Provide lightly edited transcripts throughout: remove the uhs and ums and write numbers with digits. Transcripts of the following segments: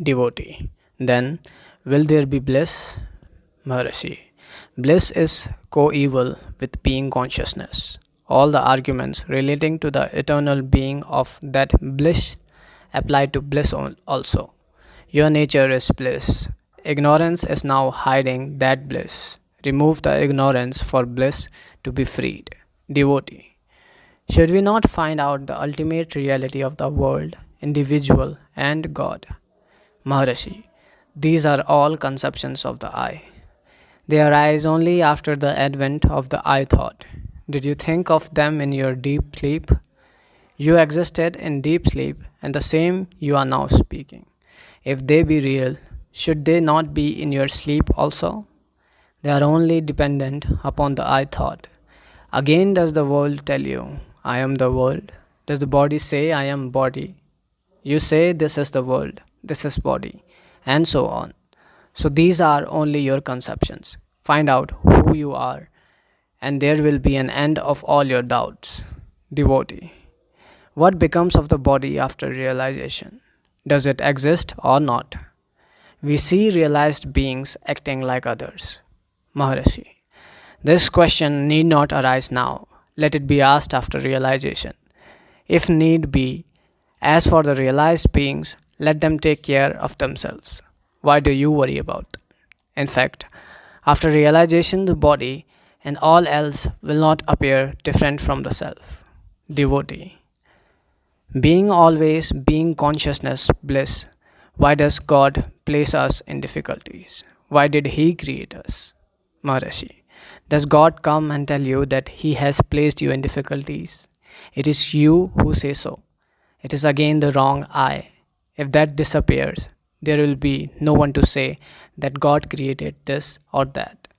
Devotee. Then, will there be bliss? Maharishi. Bliss is coeval with being consciousness. All the arguments relating to the eternal being of that bliss apply to bliss also. Your nature is bliss. Ignorance is now hiding that bliss. Remove the ignorance for bliss to be freed. Devotee. Should we not find out the ultimate reality of the world, individual, and God? Maharishi. These are all conceptions of the I. They arise only after the advent of the I thought. Did you think of them in your deep sleep? You existed in deep sleep, and the same you are now speaking. If they be real, should they not be in your sleep also? They are only dependent upon the I thought. Again, does the world tell you, I am the world? Does the body say, I am body? You say, this is the world, this is body, and so on. So these are only your conceptions. Find out who you are, and there will be an end of all your doubts. Devotee. What becomes of the body after realization? Does it exist or not? We see realized beings acting like others. Maharishi. This question need not arise now. Let it be asked after realization. If need be, as for the realized beings, let them take care of themselves. Why do you worry about them? In fact, after realization, the body and all else will not appear different from the self. Devotee. Being always being consciousness bliss, why does God place us in difficulties? Why did He create us? Maharishi. Does God come and tell you that He has placed you in difficulties? It is you who say so. It is again the wrong I. If that disappears, there will be no one to say that God created this or that.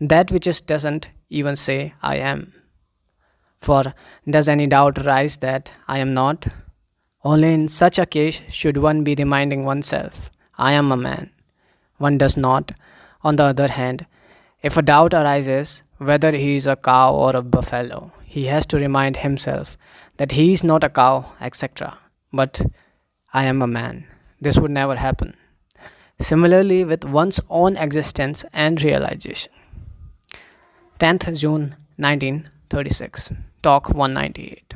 That which is doesn't even say I am. For does any doubt arise that I am not? Only in such a case should one be reminding oneself, I am a man. One does not. On the other hand, if a doubt arises whether he is a cow or a buffalo, he has to remind himself that he is not a cow, etc. But I am a man. This would never happen. Similarly, with one's own existence and realization. 10th June 1936, Talk 198.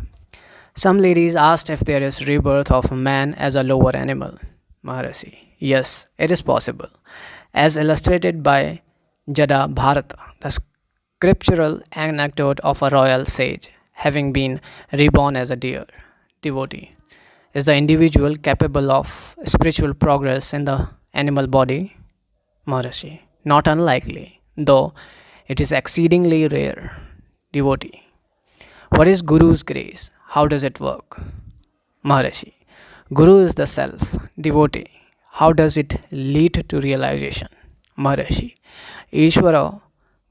Some ladies asked if there is rebirth of man as a lower animal. Maharishi. Yes, it is possible. As illustrated by Jada Bharata, the scriptural anecdote of a royal sage having been reborn as a deer. Devotee. Is the individual capable of spiritual progress in the animal body? Maharishi. Not unlikely, though it is exceedingly rare. Devotee. What is Guru's grace? How does it work? Maharishi. Guru is the self. Devotee. How does it lead to realization? Maharishi. Ishvara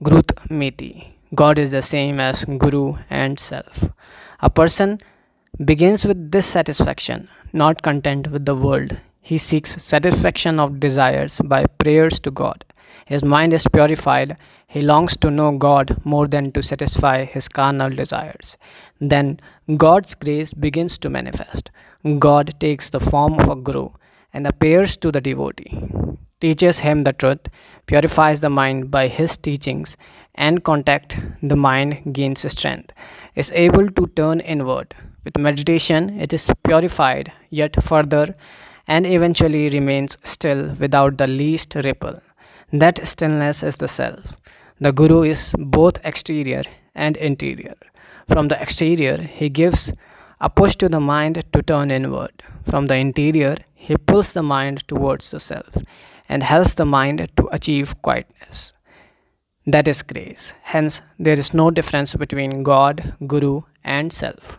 Grut Meti. God is the same as Guru and self. A person begins with dissatisfaction, not content with the world. He seeks satisfaction of desires by prayers to God. His mind is purified. He longs to know God more than to satisfy his carnal desires. Then God's grace begins to manifest. God takes the form of a guru and appears to the devotee, teaches him the truth, purifies the mind by his teachings, and contact the mind gains strength, is able to turn inward. With meditation, it is purified yet further and eventually remains still without the least ripple. That stillness is the self. The Guru is both exterior and interior. From the exterior, he gives a push to the mind to turn inward. From the interior, he pulls the mind towards the self and helps the mind to achieve quietness. That is grace. Hence, there is no difference between God, Guru, and self.